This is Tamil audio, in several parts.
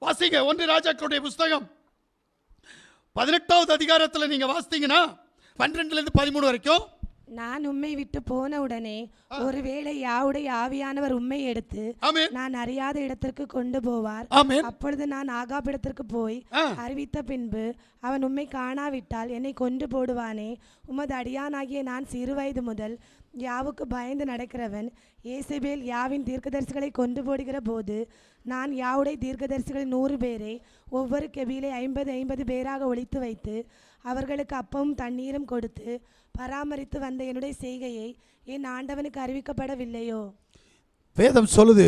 வாசிங்க 1 ராஜாக்களுடைய புஸ்தகம் 18வது அதிகாரத்தில் நீங்க வாசித்தீங்கன்னா 12 to 13 வரைக்கும். நான் உம்மை விட்டு போன உடனே ஒருவேளை யாவுடைய ஆவியானவர் உம்மை எடுத்து நான் அறியாத இடத்திற்கு கொண்டு போவார். அப்பொழுது நான் ஆகாபிடத்திற்கு போய் அறிவித்த பின்பு அவன் உம்மை காணாவிட்டால் என்னை கொண்டு போடுவானே. உமது அடியானாகிய நான் சிறுவயது முதல் யாவுக்கு பயந்து நடக்கிறவன். ஏசபேல் யாவின் தீர்க்கதரிசிகளை கொண்டு போடுகிற போது நான் யாவுடைய தீர்க்கதரிசிகள் 100 பேரை ஒவ்வொரு கெபியிலே 50 பேராக ஒழித்து வைத்து அவர்களுக்கு அப்பமும் தண்ணீரும் கொடுத்து பராமரித்து வந்த என்னுடைய செய்கையை என் ஆண்டவனுக்கு அறிவிக்கப்படவில்லையோ? வேதம் சொல்லுது,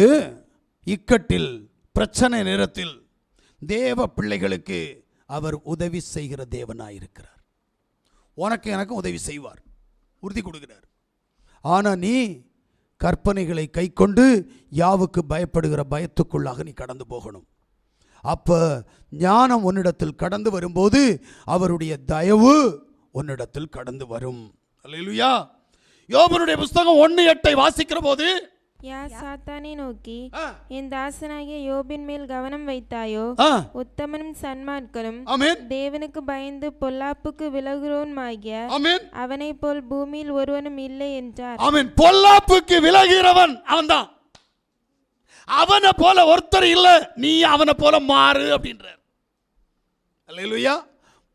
இக்கட்டில் பிரச்சனை நேரத்தில் தேவ பிள்ளைகளுக்கு அவர் உதவி செய்கிற தேவனாயிருக்கிறார். உனக்கு எனக்கும் உதவி செய்வார், உறுதி கொடுக்கிறார். ஆனா நீ கற்பனைகளை கை கொண்டு யாவுக்கு பயப்படுகிற பயத்துக்குள்ளாக நீ கடந்து போகணும். அப்ப ஞானம் உன்னிடத்தில் கடந்து வரும்போது அவருடைய தயவு உன்னிடத்தில் கடந்து வரும். அல்லேலூயா. யோபனுடைய புஸ்தகம் 1:8 வாசிக்கிற போது, சாத்தானை நோக்கி, என் தாசனாகிய யோபின் மேல் கவனம் வைத்தாயோ? உத்தமனும் சன்மார்க்கனும் தேவனுக்கு பயந்து பொல்லாப்புக்கு விலகுறவனுமாகிய அவனை போல் பூமியில் ஒருவனும் இல்லை என்றார். ஆமென். பொல்லாப்புக்கு விலகிறவன் அவன்தான். அவனை போல ஒருத்தர் இல்ல, நீ அவனை போல மாறு அப்படின்றார். அல்லேலூயா.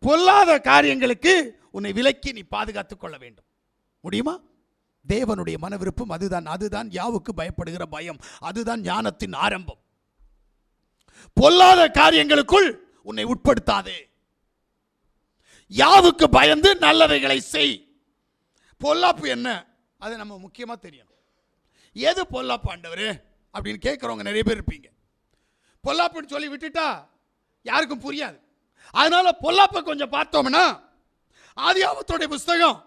பொல்லாத காரியங்களுக்கு உன்னை விலக்கி நீ பாதுகாத்துக் கொள்ள வேண்டும். முடியுமா? தேவனுடைய மன விருப்பம் அதுதான் யாவுக்கு பயப்படுகிற பயம். அதுதான் ஞானத்தின் ஆரம்பம். பொல்லாத காரியங்களுக்குள் உன்னை உட்படுத்தாதே. யாவுக்கு பயந்து நல்லவைகளை செய். பொல்லாப்பு என்ன அது நம்ம முக்கியமா தெரியணும். எது பொல்லாப்பு ஆண்டவரே அப்படின்னு கேட்கிறவங்க நிறைய பேர் இருப்பீங்க. பொல்லாப்புன்னு சொல்லி விட்டுட்டா யாருக்கும் புரியாது. அதனால பொல்லாப்பை கொஞ்சம் பார்த்தோம்னா, ஆதியாகமத்துடைய புஸ்தகம்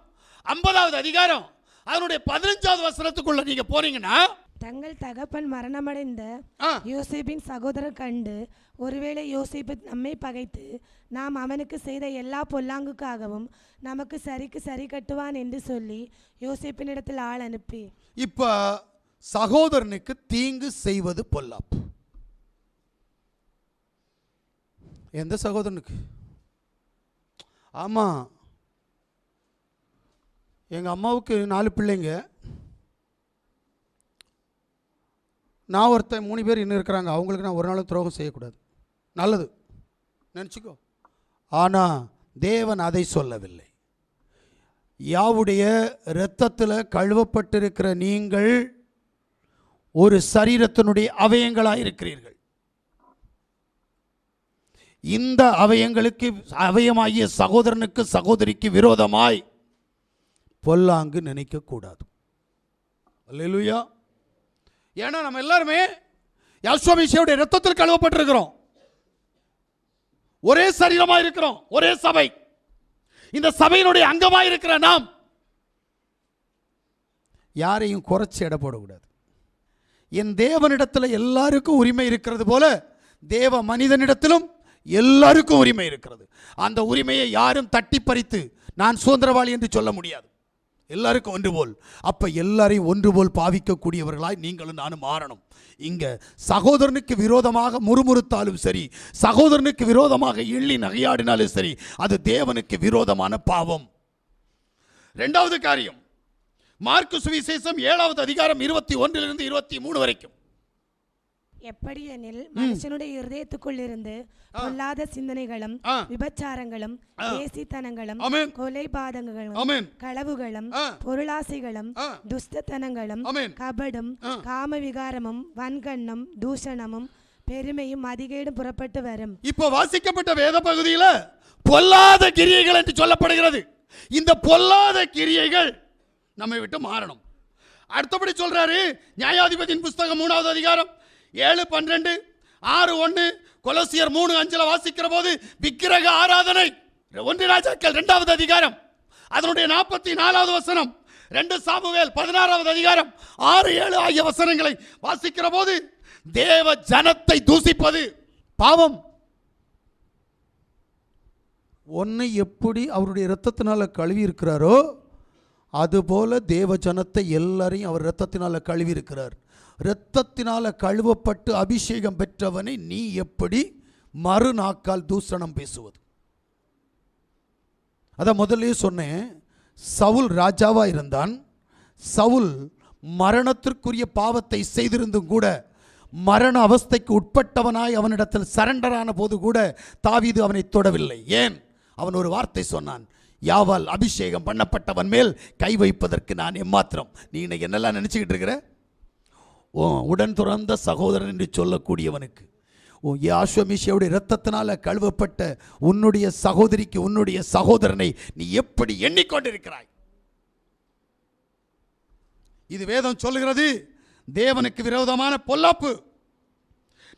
50வது அதிகாரம் அதனுடைய 15வது வசனத்துக்குள்ள நீங்க போனீங்கன்னா, தங்கள் தகப்பன் மரணமடைந்த யோசேப்பின் சகோதரர் கண்டு ஒருவேளை யோசேப்பு நம்மை பகைத்து நாம் அவனுக்கு செய்த எல்லா பொல்லாங்குக்காகவும் நமக்கு சரிக்கு சரி கட்டுவான் என்று சொல்லி யோசேப்பினிடத்தில் ஆள் அனுப்பி. இப்ப சகோதரனுக்கு தீங்கு செய்வது பொல்லாப்பு. எந்த சகோதரனுக்கு? ஆமா, எங்கள் அம்மாவுக்கு 4 பிள்ளைங்க, நான் ஒருத்தன் 3 பேர் இன்னும் இருக்கிறாங்க. அவங்களுக்கு நான் ஒரு நாளும் துரோகம் செய்யக்கூடாது, நல்லது நினச்சிக்கோ. ஆனால் தேவன் அதை சொல்லவில்லை. யாவுடைய இரத்தத்தில் கழுவப்பட்டிருக்கிற நீங்கள் ஒரு சரீரத்தினுடைய அவயங்களாக இருக்கிறீர்கள். இந்த அவயங்களுக்கு அவயமாகிய சகோதரனுக்கு சகோதரிக்கு விரோதமாய் பொல்லாங்கு நினைக்க கூடாது. அல்லேலூயா. ஏன்னா நம்ம எல்லாருமே யெகோவாவுடைய இரத்தத்தில் கழுவப்பட்டிருக்கிறோம். ஒரே சரீரமாக இருக்கிறோம், ஒரே சபை. இந்த சபையினுடைய அங்கமாக இருக்கிற நாம் யாரையும் குறைச்சி எடை போடக்கூடாது. என் தேவனிடத்தில் எல்லாருக்கும் உரிமை இருக்கிறது போல தேவ மனிதனிடத்திலும் எல்லாருக்கும் உரிமை இருக்கிறது. அந்த உரிமையை யாரும் தட்டி பறித்து நான் சுதந்திரவாளி என்று சொல்ல முடியாது. எல்லாருக்கும் ஒன்று போல். அப்ப எல்லாரையும் ஒன்று போல் பாவிக்கக்கூடியவர்களாய் நீங்களும் நானும் மாறணும். இங்க சகோதரனுக்கு விரோதமாக முறுமுறுத்தாலும் சரி, சகோதரனுக்கு விரோதமாக எள்ளி நகையாடினாலும் சரி, அது தேவனுக்கு விரோதமான பாவம். 2வது காரியம், மார்க்கு சுவிசேஷம் 7வது அதிகாரம் 21 to 23 வரைக்கும். எப்படி எனில் மனுஷனுடைய இருதயத்துக்குள் இருந்து பொல்லாத சிந்தனைகளும் விபச்சாரங்களும் தேசித்தனங்களும் கொலைபாதகங்களும் களவுகளும் பொருளாசைகளும் துஷ்டத்தனங்களும் கபடும் காமவிகாரமும் வன்கண்ணும் தூஷணமும் பெருமையும் அதிகேடும் புறப்பட்டு வரும். இப்போ வாசிக்கப்பட்ட வேத பகுதியில பொல்லாத கிரியைகள் என்று சொல்லப்படுகிறது. இந்த பொல்லாத கிரியைகள் நம்மை விட்டு மாறணும். அடுத்தபடி சொல்றாரு நியாயாதிபதியின் புஸ்தகம் 3வது அதிகாரம் 7:12, 6:1, கொலோசியர் 3:5 வாசிக்கிற போது விக்கிரக ஆராதனை. 1 ராஜாக்கள் 2வது அதிகாரம் அதனுடைய 44வது வசனம், 2 சாமுவேல் 16வது அதிகாரம் 6-7 ஆகிய வசனங்களை வாசிக்கிற போது தேவ ஜனத்தை தூசிப்பது பாவம். ஒன்னை எப்படி அவருடைய இரத்தத்தினால கழுவி இருக்கிறாரோ அதுபோல தேவ ஜனத்தை எல்லாரையும் அவர் இரத்தத்தினால கழுவி இருக்கிறார். இரத்தத்தினால கழுவப்பட்டு அபிஷேகம் பெற்றவனை நீ எப்படி மறுநாக்கால் தூஷணம் பேசுவது. அதான் முதல்ல சொன்னேன், சவுல் ராஜாவா இருந்தான். சவுல் மரணத்திற்குரிய பாவத்தை செய்திருந்தும் கூட மரண அவஸ்தைக்கு உட்பட்டவனாய் அவனிடத்தில் சரண்டரான போது கூட தாவீது அவனை தொடவில்லை. ஏன்? அவன் ஒரு வார்த்தை சொன்னான், யாவால் அபிஷேகம் பண்ணப்பட்டவன் மேல் கை வைப்பதற்கு நான் எம்மாத்திரம். நீ இன்னைக்கு என்னெல்லாம் நினச்சிக்கிட்டு இருக்கிற? உடன் துறந்த சகோதரன் என்று சொல்லக்கூடியவனுக்கு, யாஷோமிஷியாவுடைய இரத்தத்தினால கழுவப்பட்ட உன்னுடைய சகோதரிக்கு, உன்னுடைய சகோதரனை நீ எப்படி எண்ணிக்கொண்டிருக்கிறாய்? இது வேதம் சொல்லுகிறது, தேவனுக்கு விரோதமான பொல்லாப்பு.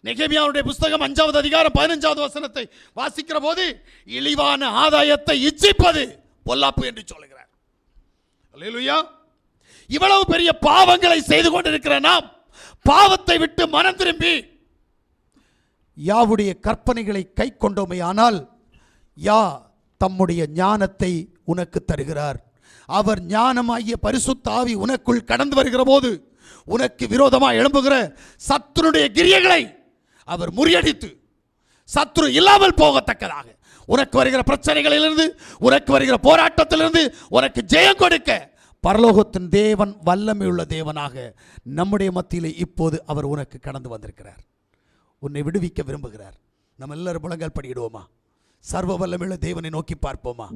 நெகேமியாவுடைய புஸ்தகம் 5வது அதிகாரம் 15வது வசனத்தை வாசிக்கிற போது, இழிவான ஆதாயத்தை இச்சிப்பது பொல்லாப்பு என்று சொல்லுகிறார். அல்லேலூயா. இவ்வளவு பெரிய பாவங்களை செய்து கொண்டிருக்கிற நாம் பாவத்தை விட்டு மனம் திரும்பி யாவுடைய கற்பனைகளை கை கொண்டோமே ஆனால் யா தம்முடைய ஞானத்தை உனக்கு தருகிறார். அவர் ஞானமாகிய பரிசுத்த ஆவி உனக்குள் கடந்து வருகிற போது உனக்கு விரோதமாக எழும்புகிற சத்துருடைய கிரியைகளை அவர் முறியடித்து சத்துரு இல்லாமல் போகத்தக்கதாக உனக்கு வருகிற பிரச்சனைகளிலிருந்து, உனக்கு வருகிற போராட்டத்திலிருந்து உனக்கு ஜெயம் கொடுக்க பரலோகத்தின் தேவன் வல்லமையுள்ள தேவனாக நம்முடைய மத்தியிலே இப்போது அவர் உனக்கு கடந்து வந்திருக்கிறார். உன்னை விடுவிக்க விரும்புகிறார். நம்ம எல்லாரும் முழங்கால் படியிடுவோமா? சர்வ வல்லமையுள்ள தேவனை நோக்கி பார்ப்போமா?